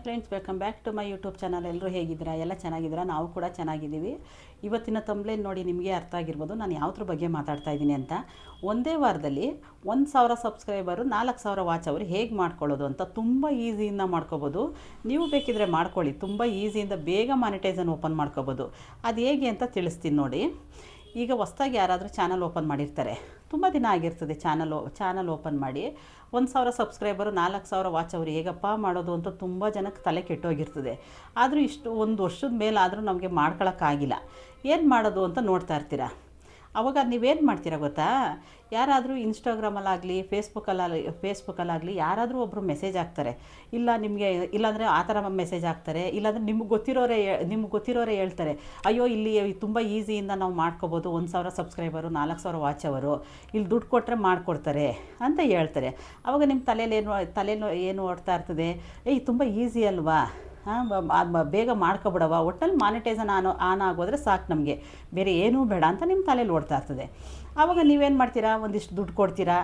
Friends, welcome back to my YouTube channel. ಎಲ್ಲರೂ ಹೇಗಿದ್ದೀರಾ? ಎಲ್ಲ ಚೆನ್ನಾಗಿದ್ದೀರಾ? ನಾವು ಕೂಡ ಚೆನ್ನಾಗಿದ್ದೀವಿ. ಇವತ್ತಿನ ತಂಬ್ಲೇನ್ ನೋಡಿ ನಿಮಗೆ ಅರ್ಥ ಆಗಿರ್ಬೋದು ನಾನು ಯಾವುದ್ರ ಬಗ್ಗೆ ಮಾತಾಡ್ತಾ ಇದ್ದೀನಿ ಅಂತ. ಒಂದೇ ವಾರದಲ್ಲಿ 1000 ಸಬ್ಸ್ಕ್ರೈಬರು 4000 ವಾಚ್ ಅವರು ಹೇಗೆ ಮಾಡ್ಕೊಳ್ಳೋದು ಅಂತ ತುಂಬ ಈಸಿಯಿಂದ ಮಾಡ್ಕೋಬೋದು. ನೀವು ಬೇಕಿದ್ರೆ ಮಾಡ್ಕೊಳ್ಳಿ, ತುಂಬ ಈಸಿಯಿಂದ ಬೇಗ ಮಾನಿಟೈಸನ್ ಓಪನ್ ಮಾಡ್ಕೋಬೋದು. ಅದು ಹೇಗೆ ಅಂತ ತಿಳಿಸ್ತೀನಿ ನೋಡಿ. ಈಗ ಹೊಸ್ದಾಗಿ ಯಾರಾದರೂ ಚಾನಲ್ ಓಪನ್ ಮಾಡಿರ್ತಾರೆ, ತುಂಬ ದಿನ ಆಗಿರ್ತದೆ ಚಾನಲ್ ಓಪನ್ ಮಾಡಿ 1000 ಸಬ್ಸ್ಕ್ರೈಬರು 4000 ವಾಚ್ ಅವರು ಹೇಗಪ್ಪ ಮಾಡೋದು ಅಂತ ತುಂಬ ಜನಕ್ಕೆ ತಲೆ ಕೆಟ್ಟೋಗಿರ್ತದೆ. ಆದರೂ ಇಷ್ಟು ಒಂದು ವರ್ಷದ ಮೇಲಾದರೂ ನಮಗೆ ಮಾಡ್ಕೊಳಕ್ಕಾಗಿಲ್ಲ. ಏನು ಮಾಡೋದು ಅಂತ ನೋಡ್ತಾ ಇರ್ತೀರ. ಆವಾಗ ನೀವೇನು ಮಾಡ್ತೀರಾ ಗೊತ್ತಾ? ಯಾರಾದರೂ ಇನ್ಸ್ಟಾಗ್ರಾಮಲ್ಲಾಗಲಿ ಫೇಸ್ಬುಕ್ಕಲ್ಲಾಗಲಿ ಯಾರಾದರೂ ಒಬ್ಬರು ಮೆಸೇಜ್ ಹಾಕ್ತಾರೆ, ಇಲ್ಲ ನಿಮಗೆ, ಇಲ್ಲಾಂದರೆ ಆ ಥರ ಮೆಸೇಜ್ ಹಾಕ್ತಾರೆ, ಇಲ್ಲಾಂದರೆ ನಿಮ್ಗೆ ಗೊತ್ತಿರೋರೇ ಹೇಳ್ತಾರೆ, ಅಯ್ಯೋ ಇಲ್ಲಿ ತುಂಬ ಈಸಿಯಿಂದ ನಾವು ಮಾಡ್ಕೋಬೋದು, 1000 ಸಬ್ಸ್ಕ್ರೈಬರು 4000 ವಾಚ್ ಅವರು, ಇಲ್ಲಿ ದುಡ್ಡು ಕೊಟ್ಟರೆ ಮಾಡಿಕೊಡ್ತಾರೆ ಅಂತ ಹೇಳ್ತಾರೆ. ಆವಾಗ ನಿಮ್ಮ ತಲೆಯಲ್ಲಿ ಏನು ಓಡ್ತಾ ಇರ್ತದೆ, ತುಂಬ ಈಸಿ ಅಲ್ವಾ, ಬೇಗ ಮಾಡ್ಕೊಬಿಡವ, ಒಟ್ಟಲ್ಲಿ ಮಾನಿಟೈಸನ್ ಆನ್ ಆಗೋದ್ರೆ ಸಾಕು, ನಮಗೆ ಬೇರೆ ಏನೂ ಬೇಡ ಅಂತ ನಿಮ್ಮ ತಲೆಯಲ್ಲಿ ಓಡ್ತಾ ಇರ್ತದೆ. ಆವಾಗ ನೀವೇನು ಮಾಡ್ತೀರಾ? ಒಂದಿಷ್ಟು ದುಡ್ಡು ಕೊಡ್ತೀರಾ.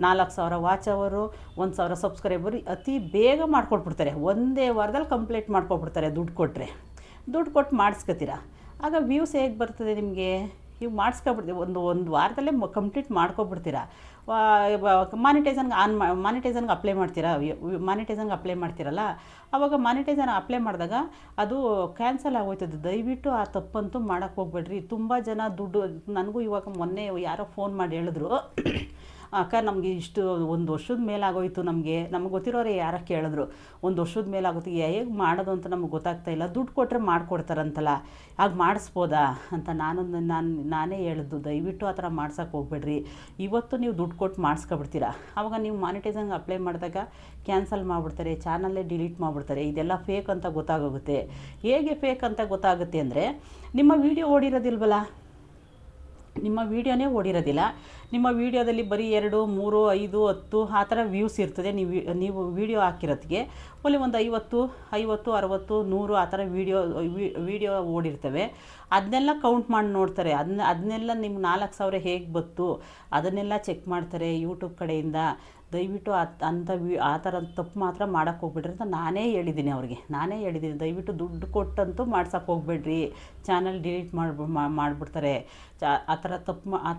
4000 ವಾಚ್ ಅವರು 1000 ಸಬ್ಸ್ಕ್ರೈಬರು ಅತಿ ಬೇಗ ಮಾಡ್ಕೊಟ್ಬಿಡ್ತಾರೆ. ಒಂದೇ ವಾರದಲ್ಲಿ ಕಂಪ್ಲೀಟ್ ಮಾಡ್ಕೊಬಿಡ್ತಾರೆ ದುಡ್ಡು ಕೊಟ್ಟು ಮಾಡಿಸ್ಕೊತೀರಾ. ಆಗ ವ್ಯೂಸ್ ಹೇಗೆ ಬರ್ತದೆ ನಿಮಗೆ? ನೀವು ಮಾಡಿಸ್ಕೊಬಿಡ್ತೀವಿ, ಒಂದು ವಾರದಲ್ಲೇ ಕಂಪ್ಲೀಟ್ ಮಾಡ್ಕೊಬಿಡ್ತೀರಾ. ಮಾನಿಟೈಸನ್ಗೆ ಅಪ್ಲೈ ಮಾಡ್ತೀರಾ. ಮಾನಿಟೈಸನ್ಗೆ ಅಪ್ಲೈ ಮಾಡ್ತೀರಲ್ಲ, ಆವಾಗ ಮಾನಿಟೈಸನ್ ಅಪ್ಲೈ ಮಾಡಿದಾಗ ಅದು ಕ್ಯಾನ್ಸಲ್ ಆಗೋಯ್ತದೆ. ದಯವಿಟ್ಟು ಆ ತಪ್ಪಂತೂ ಮಾಡೋಕ್ಕೆ ಹೋಗ್ಬೇಡ್ರಿ. ತುಂಬ ಜನ ದುಡ್ಡು, ನನಗೂ ಇವಾಗ ಮೊನ್ನೆ ಯಾರೋ ಫೋನ್ ಮಾಡಿ ಹೇಳಿದ್ರು, ಅಕ್ಕ ನಮಗೆ ಇಷ್ಟು ಒಂದು ವರ್ಷದ ಮೇಲಾಗೋಯ್ತು, ನಮಗೆ ಗೊತ್ತಿರೋರೆ ಯಾರೋ ಕೇಳಿದ್ರು, ಒಂದು ವರ್ಷದ ಮೇಲಾಗುತ್ತೆ, ಹೇಗೆ ಮಾಡೋದು ಅಂತ ನಮಗೆ ಗೊತ್ತಾಗ್ತಾ ಇಲ್ಲ, ದುಡ್ಡು ಕೊಟ್ಟರೆ ಮಾಡಿಕೊಡ್ತಾರಂತಲ್ಲ, ಆಗ ಮಾಡಿಸ್ಬೋದಾ ಅಂತ ನಾನೇ ಹೇಳಿದ್ದು. ದಯವಿಟ್ಟು ಆ ಥರ ಮಾಡ್ಸೋಕ್ಕೆ ಹೋಗ್ಬೇಡ್ರಿ. ಇವತ್ತು ನೀವು ದುಡ್ಡು ಕೊಟ್ಟು ಮಾಡಿಸ್ಕೊಬಿಡ್ತೀರಾ. ಆವಾಗ ನೀವು ಮಾನಿಟೈಸನ್ಗೆ ಅಪ್ಲೈ ಮಾಡಿದಾಗ ಕ್ಯಾನ್ಸಲ್ ಮಾಡಿಬಿಡ್ತಾರೆ, ಚಾನಲ್ಲೇ ಡಿಲೀಟ್ ಮಾಡಿಬಿಡ್ತಾರೆ. ಇದೆಲ್ಲ ಫೇಕ್ ಅಂತ ಗೊತ್ತಾಗೋಗುತ್ತೆ. ಹೇಗೆ ಫೇಕ್ ಅಂತ ಗೊತ್ತಾಗುತ್ತೆ ಅಂದರೆ, ನಿಮ್ಮ ವೀಡಿಯೋ ಓಡಿರೋದಿಲ್ವಲ್ಲ, ನಿಮ್ಮ ವೀಡಿಯೋನೇ ಓಡಿರೋದಿಲ್ಲ. ನಿಮ್ಮ ವೀಡಿಯೋದಲ್ಲಿ ಬರೀ 2, 3, 5, 10 ಆ ಥರ ವ್ಯೂಸ್ ಇರ್ತದೆ. ನೀವು ವೀಡಿಯೋ ಹಾಕಿರೋದಕ್ಕೆ ಒಳ್ಳೆ ಒಂದು 50, 60, 100 ಆ ಥರ ವೀಡಿಯೋ ಓಡಿರ್ತವೆ. ಅದನ್ನೆಲ್ಲ ಕೌಂಟ್ ಮಾಡಿ ನೋಡ್ತಾರೆ. ಅದನ್ನೆಲ್ಲ ನಿಮ್ಮ 4000 ಹೇಗೆ ಬಂತು ಅದನ್ನೆಲ್ಲ ಚೆಕ್ ಮಾಡ್ತಾರೆ ಯೂಟ್ಯೂಬ್ ಕಡೆಯಿಂದ. ದಯವಿಟ್ಟು ಆ ಥರ ತಪ್ಪು ಮಾತ್ರ ಮಾಡೋಕ್ಕೆ ಹೋಗ್ಬೇಡ್ರಿ ಅಂತ ನಾನೇ ಹೇಳಿದ್ದೀನಿ. ದಯವಿಟ್ಟು ದುಡ್ಡು ಕೊಟ್ಟಂತೂ ಮಾಡ್ಸೋಕ್ಕೆ ಹೋಗ್ಬೇಡ್ರಿ, ಚಾನಲ್ ಡಿಲೀಟ್ ಮಾಡಿಬಿಡ್ತಾರೆ. ಆ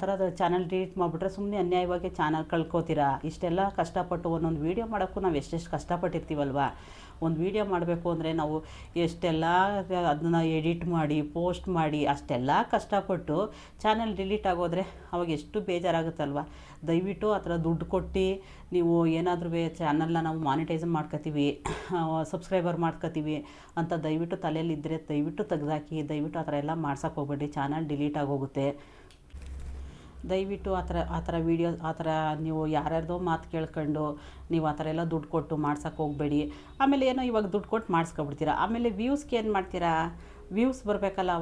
ಥರದ ಚಾನಲ್ ಡಿಲೀಟ್ ಮಾಡಿಬಿಟ್ರೆ ಸುಮ್ಮನೆ ಅನ್ಯಾಯವಾಗಿ ಚಾನಲ್ ಕಳ್ಕೊತೀರಾ. ಇಷ್ಟೆಲ್ಲ ಕಷ್ಟಪಟ್ಟು ಒಂದೊಂದು ವೀಡಿಯೋ ಮಾಡೋಕ್ಕೂ ನಾವು ಎಷ್ಟೆಷ್ಟು ಕಷ್ಟಪಟ್ಟಿರ್ತೀವಲ್ವ. ಒಂದು ವೀಡಿಯೋ ಮಾಡಬೇಕು ಅಂದರೆ ನಾವು ಎಷ್ಟೆಲ್ಲ ಅದನ್ನು ಎಡಿಟ್ ಮಾಡಿ ಪೋಸ್ಟ್ ಮಾಡಿ ಅಷ್ಟೆಲ್ಲ ಕಷ್ಟಪಟ್ಟು ಚಾನಲ್ ಡಿಲೀಟ್ ಆಗೋದ್ರೆ ಅವಾಗ ಎಷ್ಟು ಬೇಜಾರಾಗುತ್ತಲ್ವ. ದಯವಿಟ್ಟು ಆ ಥರ ದುಡ್ಡು ಕೊಟ್ಟು ನೀವು ಏನಾದರೂ ಚಾನಲ್ನ ನಾವು ಮಾನಿಟೈಸನ್ ಮಾಡ್ಕೋತೀವಿ, ಸಬ್ಸ್ಕ್ರೈಬರ್ ಮಾಡ್ಕೋತೀವಿ ಅಂತ ದಯವಿಟ್ಟು ತಲೆಯಲ್ಲಿದ್ದರೆ ದಯವಿಟ್ಟು ತೆಗೆದಾಕಿ. ದಯವಿಟ್ಟು ಆ ಥರ ಎಲ್ಲ ಮಾಡ್ಸೋಕ್ಕೆ ಹೋಗ್ಬೇಡಿ, ಚಾನಲ್ ಡಿಲೀಟ್ ಆಗೋಗುತ್ತೆ. ದಯವಿಟ್ಟು ಆ ಥರ ವೀಡಿಯೋ ಆ ಥರ ನೀವು ಯಾರ್ಯಾರ್ದೋ ಮಾತು ಕೇಳ್ಕೊಂಡು ನೀವು ಆ ಥರ ಎಲ್ಲ ದುಡ್ಡು ಕೊಟ್ಟು ಮಾಡ್ಸೋಕ್ಕೆ ಹೋಗಬೇಡಿ. ಆಮೇಲೆ ಏನೋ ಇವಾಗ ದುಡ್ಡು ಕೊಟ್ಟು ಮಾಡಿಸ್ಕೊಬಿಡ್ತೀರಾ. ಆಮೇಲೆ ವ್ಯೂಸ್ಗೆ ಏನು ಮಾಡ್ತೀರಾ? ವ್ಯೂಸ್ ಬರಬೇಕಲ್ಲ,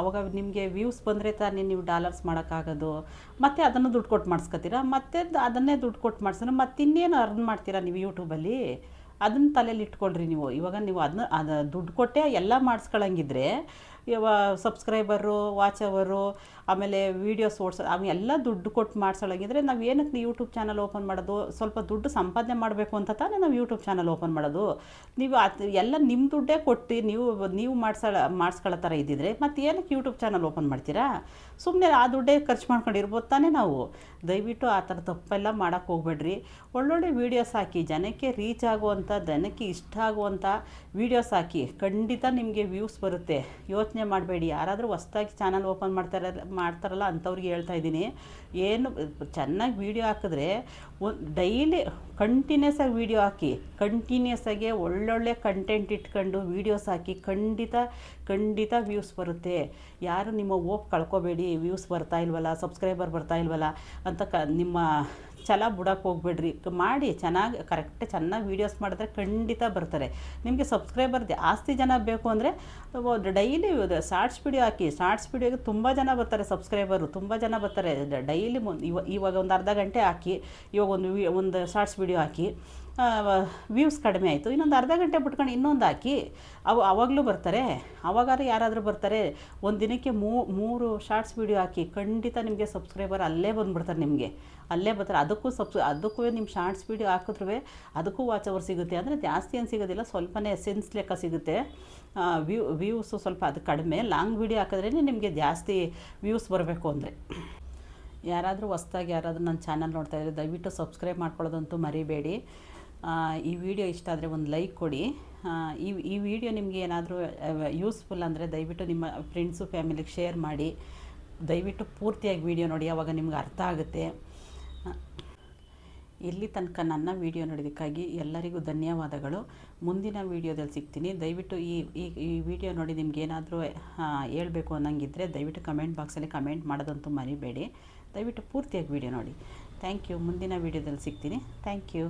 ಅವಾಗ ನಿಮಗೆ ವ್ಯೂಸ್ ಬಂದರೆ ತಾನೇ ನೀವು ಡಾಲರ್ಸ್ ಮಾಡೋಕ್ಕಾಗೋದು. ಮತ್ತು ಅದನ್ನು ದುಡ್ಡು ಕೊಟ್ಟು ಮಾಡಿಸ್ಕೊತೀರಾ, ಮತ್ತೆ ಅದನ್ನೇ ದುಡ್ಡು ಕೊಟ್ಟು ಮಾಡಿಸಿದ್ರೆ ಮತ್ತಿನ್ನೇನು ಅರ್ನ್ ಮಾಡ್ತೀರಾ ನೀವು ಯೂಟ್ಯೂಬಲ್ಲಿ? ಅದನ್ನು ತಲೆಯಲ್ಲಿ ಇಟ್ಕೊಳ್ರಿ ನೀವು. ಇವಾಗ ನೀವು ಅದು ದುಡ್ಡು ಕೊಟ್ಟೆ ಎಲ್ಲ ಮಾಡಿಸ್ಕೊಳ್ಳಂಗಿದ್ರೆ ಸಬ್ಸ್ಕ್ರೈಬರು, ವಾಚ್ ಅವರು, ಆಮೇಲೆ ವೀಡಿಯೋಸ್ ಅವೆಲ್ಲ ದುಡ್ಡು ಕೊಟ್ಟು ಮಾಡಿಸೋಳಂಗಿದ್ರೆ ನಾವು ಏನಕ್ಕೆ ಯೂಟ್ಯೂಬ್ ಚಾನಲ್ ಓಪನ್ ಮಾಡೋದು? ಸ್ವಲ್ಪ ದುಡ್ಡು ಸಂಪಾದನೆ ಮಾಡಬೇಕು ಅಂತ ತಾನೇ ನಾವು ಯೂಟ್ಯೂಬ್ ಚಾನಲ್ ಓಪನ್ ಮಾಡೋದು. ನೀವು ಎಲ್ಲ ನಿಮ್ಮ ದುಡ್ಡೇ ಕೊಟ್ಟು ನೀವು ಮಾಡಿಸ್ಕೊಳ್ಳೋ ಥರ ಇದ್ದಿದ್ರೆ ಮತ್ತು ಏನಕ್ಕೆ ಯೂಟ್ಯೂಬ್ ಚಾನಲ್ ಓಪನ್ ಮಾಡ್ತೀರಾ? ಸುಮ್ಮನೆ ಆ ದುಡ್ಡೇ ಖರ್ಚು ಮಾಡ್ಕೊಂಡಿರ್ಬೋದು ತಾನೇ ನಾವು. ದಯವಿಟ್ಟು ಆ ಥರ ತಪ್ಪೆಲ್ಲ ಮಾಡೋಕ್ಕೆ ಹೋಗ್ಬೇಡ್ರಿ. ಒಳ್ಳೊಳ್ಳೆ ವೀಡಿಯೋಸ್ ಹಾಕಿ, ಜನಕ್ಕೆ ರೀಚ್ ಆಗುವಂಥ, ಜನಕ್ಕೆ ಇಷ್ಟ ಆಗುವಂಥ ವೀಡಿಯೋಸ್ ಹಾಕಿ, ಖಂಡಿತ ನಿಮಗೆ ವ್ಯೂಸ್ ಬರುತ್ತೆ. ಯೋಚನೆ ಮಾಡಬೇಡಿ. ಯಾರಾದರೂ ಹೊಸ್ದಾಗಿ ಚಾನಲ್ ಓಪನ್ ಮಾಡ್ತಾರಲ್ಲ ಅಂಥವ್ರಿಗೆ ಹೇಳ್ತಾ ಇದ್ದೀನಿ, ಏನು ಚೆನ್ನಾಗಿ ವೀಡಿಯೋ ಹಾಕಿದ್ರೆ ಡೈಲಿ ಕಂಟಿನ್ಯೂಸ್ ಆಗಿ ವೀಡಿಯೋ ಹಾಕಿ, ಕಂಟಿನ್ಯೂಸ್ ಆಗಿ ಒಳ್ಳೊಳ್ಳೆ ಕಂಟೆಂಟ್ ಇಟ್ಕೊಂಡು ವೀಡಿಯೋಸ್ ಹಾಕಿ, ಖಂಡಿತ ವ್ಯೂಸ್ ಬರುತ್ತೆ. ಯಾರು ನಿಮ್ಮ ಹೋಪ್ ಕಳ್ಕೊಬೇಡಿ. ವ್ಯೂಸ್ ಬರ್ತಾ ಇಲ್ವಲ್ಲ, ಸಬ್ಸ್ಕ್ರೈಬರ್ ಬರ್ತಾ ಇಲ್ವಲ್ಲ ಅಂತ ನಿಮ್ಮ ಛಲ ಬಿಡೋಕ್ಕೆ ಹೋಗ್ಬೇಡ್ರಿ. ಮಾಡಿ ಚೆನ್ನಾಗಿ ವೀಡಿಯೋಸ್ ಮಾಡಿದ್ರೆ ಖಂಡಿತ ಬರ್ತಾರೆ. ನಿಮಗೆ ಸಬ್ಸ್ಕ್ರೈಬರ್ ಜಾಸ್ತಿ ಜನ ಬೇಕು ಅಂದರೆ ಡೈಲಿ ಶಾರ್ಟ್ಸ್ ವೀಡಿಯೋ ಹಾಕಿ. ಶಾರ್ಟ್ಸ್ ವೀಡಿಯೋಗೆ ತುಂಬ ಜನ ಬರ್ತಾರೆ, ಸಬ್ಸ್ಕ್ರೈಬರು ತುಂಬ ಜನ ಬರ್ತಾರೆ. ಡೈಲಿ ಇವಾಗ ಒಂದು ಅರ್ಧ ಗಂಟೆ ಹಾಕಿ, ಇವಾಗ ಒಂದು ಶಾರ್ಟ್ಸ್ ವೀಡಿಯೋ ಹಾಕಿ, ವ್ಯೂಸ್ ಕಡಿಮೆ ಆಯಿತು, ಇನ್ನೊಂದು ಅರ್ಧ ಗಂಟೆ ಬಿಟ್ಕೊಂಡು ಇನ್ನೊಂದು ಹಾಕಿ ಅವಾಗಲೂ ಬರ್ತಾರೆ. ಅವಾಗಾದ್ರೂ ಯಾರಾದರೂ ಬರ್ತಾರೆ. ಒಂದು ದಿನಕ್ಕೆ 3 ಶಾರ್ಟ್ಸ್ ವೀಡಿಯೋ ಹಾಕಿ, ಖಂಡಿತ ನಿಮಗೆ ಸಬ್ಸ್ಕ್ರೈಬರ್ ಅಲ್ಲೇ ಬಂದುಬಿಡ್ತಾರೆ. ನಿಮಗೆ ಅಲ್ಲೇ ಬರ್ತಾರೆ. ಅದಕ್ಕೂ ನಿಮ್ಮ ಶಾರ್ಟ್ಸ್ ವೀಡಿಯೋ ಹಾಕಿದ್ರೂ ಅದಕ್ಕೂ ವಾಚ್ ಅವರ್ ಸಿಗುತ್ತೆ. ಅಂದರೆ ಜಾಸ್ತಿ ಏನು ಸಿಗೋದಿಲ್ಲ, ಸ್ವಲ್ಪನೇ ಸೆನ್ಸ್ ಲೆಕ್ಕ ಸಿಗುತ್ತೆ. ವ್ಯೂಸು ಸ್ವಲ್ಪ ಅದು ಕಡಿಮೆ. ಲಾಂಗ್ ವೀಡಿಯೋ ಹಾಕಿದ್ರೇ ನಿಮಗೆ ಜಾಸ್ತಿ ವ್ಯೂಸ್ ಬರಬೇಕು ಅಂದರೆ. ಯಾರಾದರೂ ಹೊಸ್ದಾಗಿ ಯಾರಾದರೂ ನನ್ನ ಚಾನಲ್ ನೋಡ್ತಾಯಿದ್ರೆ ದಯವಿಟ್ಟು ಸಬ್ಸ್ಕ್ರೈಬ್ ಮಾಡ್ಕೊಳ್ಳೋದಂತೂ ಮರಿಬೇಡಿ. ಈ ವಿಡಿಯೋ ಇಷ್ಟ ಆದರೆ ಒಂದು ಲೈಕ್ ಕೊಡಿ. ಈ ವಿಡಿಯೋ ನಿಮಗೆ ಏನಾದರೂ ಯೂಸ್ಫುಲ್ ಅಂದರೆ ದಯವಿಟ್ಟು ನಿಮ್ಮ ಫ್ರೆಂಡ್ಸು ಫ್ಯಾಮಿಲಿಗೆ ಶೇರ್ ಮಾಡಿ. ದಯವಿಟ್ಟು ಪೂರ್ತಿಯಾಗಿ ವಿಡಿಯೋ ನೋಡಿ, ಆವಾಗ ನಿಮ್ಗೆ ಅರ್ಥ ಆಗುತ್ತೆ. ಇಲ್ಲಿ ತನಕ ನನ್ನ ವಿಡಿಯೋ ನೋಡಿದ್ದಕ್ಕಾಗಿ ಎಲ್ಲರಿಗೂ ಧನ್ಯವಾದಗಳು. ಮುಂದಿನ ವಿಡಿಯೋದಲ್ಲಿ ಸಿಗ್ತೀನಿ. ದಯವಿಟ್ಟು ಈ ವಿಡಿಯೋ ನೋಡಿ ನಿಮ್ಗೆ ಏನಾದರೂ ಹೇಳಬೇಕು ಅನ್ನೋಂಗಿದ್ರೆ ದಯವಿಟ್ಟು ಕಮೆಂಟ್ ಬಾಕ್ಸಲ್ಲಿ ಕಮೆಂಟ್ ಮಾಡೋದಂತೂ ಮರಿಬೇಡಿ. ದಯವಿಟ್ಟು ಪೂರ್ತಿಯಾಗಿ ವಿಡಿಯೋ ನೋಡಿ. Thank you. ಮುಂದಿನ ವಿಡಿಯೋದಲ್ಲಿ ಸಿಗ್ತೀನಿ. Thank you.